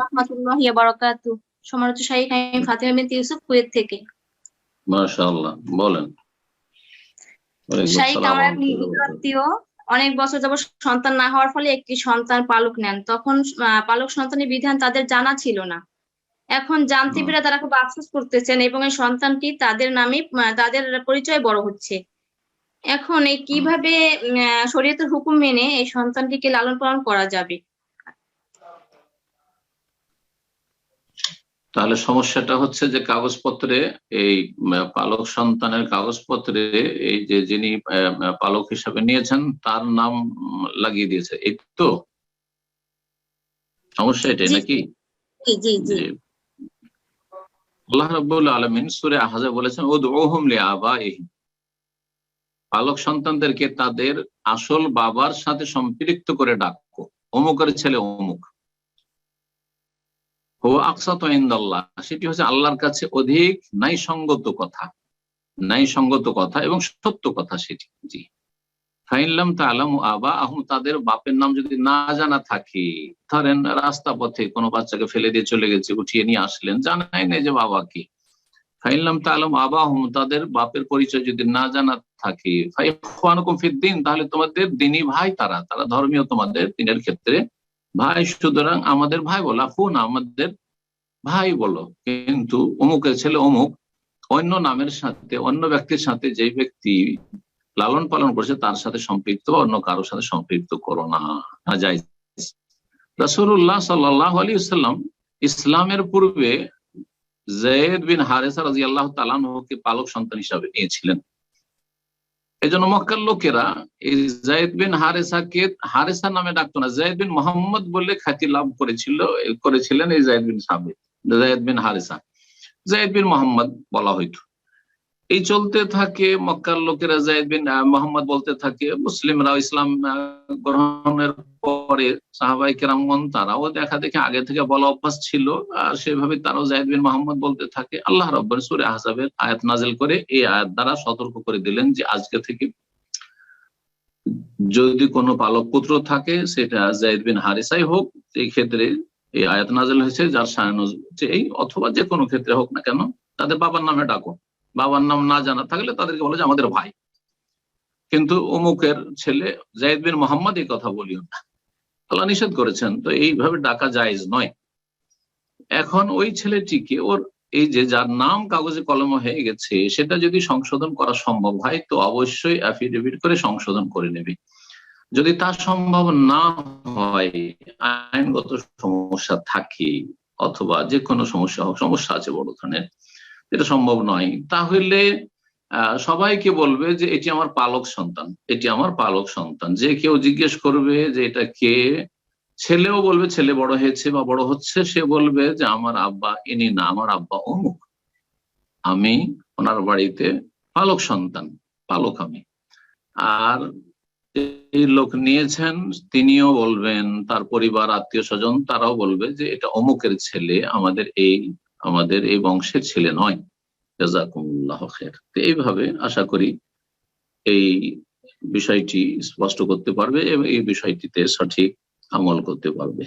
রাহমাতুল্লাহি ওয়া বারাকাতুহু। সম্মানিত শাইখ, আমি ফাতিমা বিনতে ইউসুফ, কুয়েত থেকে। মাশাআল্লাহ, বলেন। ওয়ালাইকুম শাইখ, আসসালাম আমার ওয়া এক রাহমাতুল্লাহি নিকট ওয়া বারাকাতুহু। আত্মীয় অনেক বছর যাবত সন্তান না হওয়ার ফলে একটি সন্তান পালক নেন। তখন পালক সন্তানের বিধান তাদের জানা ছিল না। এখন জানতে হুম, পেরে তারা খুব আফসোস করতেছেন এবং এই সন্তানটি তাদের নামে তাদের পরিচয় বড় হচ্ছে। এখন এই হুম। কিভাবে শরীয়তের হুকুম মেনে এই সন্তানটিকে লালন পালন করা যাবে? তাহলে সমস্যাটা হচ্ছে যে কাগজপত্রে এই পালক সন্তানের কাগজপত্রে এই যে যিনি পালক হিসাবে নিয়েছেন তার নাম লাগিয়ে দিয়েছে, এই তো সমস্যা এটাই জি নাকি? জি জি জি। যে আল্লাহ রাব্বুল আলামিন সূরা আহজাব বলেছেন উদউহুম লিআবাইহিম, পালক সন্তানদেরকে তাদের আসল বাবার সাথে সম্পৃক্ত করে ডাকো। অমুকের ছেলে অমুক, হুয়া আকসাতু ইনদাল্লাহ, সেটি হচ্ছে আল্লাহর কাছে অধিক ন্যায়সঙ্গত কথা এবং সত্য কথা সেটি। জি। ফাইনলাম তাআলামু আবাআহুম, তাদের বাপের নাম যদি না জানা থাকে, ধরেন রাস্তা পথে কোনো বাচ্চাকে ফেলে দিয়ে চলে গেছে, উঠিয়ে নিয়ে আসলেন, জানাই নাই যে বাবা কি। ফাইনলাম তাআলামু আবাআহুম, তাদের বাপের পরিচয় যদি না জানা থাকে, ফাইখওয়ানুকুম ফিদ্দীন, তাহলে তোমাদের দ্বীনি ভাই, তারা ধর্মীয় তোমাদের দিনের ক্ষেত্রে ভাই, সুতরাং আমাদের ভাই বলো, আফুন আমাদের ভাই বলো। কিন্তু অমুকের ছেলে অমুক অন্য নামের সাথে, অন্য ব্যক্তির সাথে, যে ব্যক্তি লালন পালন করছে তার সাথে সম্পৃক্ত বা অন্য কারোর সাথে সম্পৃক্ত করো না, নাজায়েজ। রাসূলুল্লাহ সাল্লাল্লাহু আলাইহি ওয়াসাল্লাম ইসলামের পূর্বে যায়েদ বিন হারেসা রাদিয়াল্লাহু তাআলা আনহুকে পালক সন্তান হিসাবে নিয়েছিলেন। এজন্য মক্কার লোকেরা এই যায়েদ বিন হারেসাকে হারেসা নামে ডাকতো না, যায়েদ বিন মুহাম্মদ বলে খ্যাতি লাভ করেছিলেন এই যায়েদ বিন সাবিত, যায়েদ বিন হারেসা, যায়েদ বিন মুহাম্মদ বলা হইতো। এই চলতে থাকে, মক্কার লোকেরা যায়েদ বিন মুহাম্মদ বলতে থাকে, মুসলিমরাও ইসলাম গ্রহণের পরে সাহাবায়ে কেরামগণ তারাও দেখা দেখে আগে থেকে বলা অভ্যাস ছিল, আর সেভাবে তারাও যায়েদ বিন মুহাম্মদ বলতে থাকে। আল্লাহ রাব্বুল সূরা আহজাবের আয়াত নাযিল করে এই আয়াত দ্বারা সতর্ক করে দিলেন যে আজকে থেকে যদি কোনো পালক পুত্র থাকে, সেটা যায়েদ বিন হারিসাই হোক, এই ক্ষেত্রে এই আয়াত নাযিল হয়েছে যার শান এই, অথবা যে কোনো ক্ষেত্রে হোক না কেন, তাদের বাবার নামে ডাকো। বাবার নাম না জানা থাকলে তাদেরকে বলে যে আমাদের ভাই, কিন্তু অমুকের ছেলে যায়েদ বিন মুহাম্মদ এই কথা বলিও না, আল্লাহ নিষেধ করেছেন। তো এইভাবে ডাকা জায়েজ নয়। এখন ওই ছেলেটিকে ওর এই যে যার নাম কাগজে কলমে হয়ে গেছে, সেটা যদি সংশোধন করা সম্ভব হয় তো অবশ্যই অ্যাফিডেভিট করে সংশোধন করে নেবে। যদি তা সম্ভব না হয়, আইনগত সমস্যা থাকে অথবা যে কোনো সমস্যা আছে বড় ধরনের, এটা সম্ভব নয়, তাহলে সবাইকে বলবে যে এটি আমার পালক সন্তান, এটি আমার পালক সন্তান। যে কেউ জিজ্ঞেস করবে যে এটা কে, ছেলেও বলবে, ছেলে বড় হয়েছে বা বড় হচ্ছে, সে বলবে যে আমার আব্বা ইনি না, আমার আব্বা অমুক, আমি ওনার বাড়িতে পালক সন্তান, পালক আমি। আর এই লোক নিয়েছেন তিনিও বলবেন, তার পরিবার আত্মীয় স্বজন তারাও বলবে যে এটা অমুকের ছেলে, আমাদের এই বংশের ছেলে নয়। জাযাকুমুল্লাহ খায়র। তো এইভাবে আশা করি এই বিষয়টি স্পষ্ট করতে পারবে এবং এই বিষয়টিতে সঠিক আমল করতে পারবে।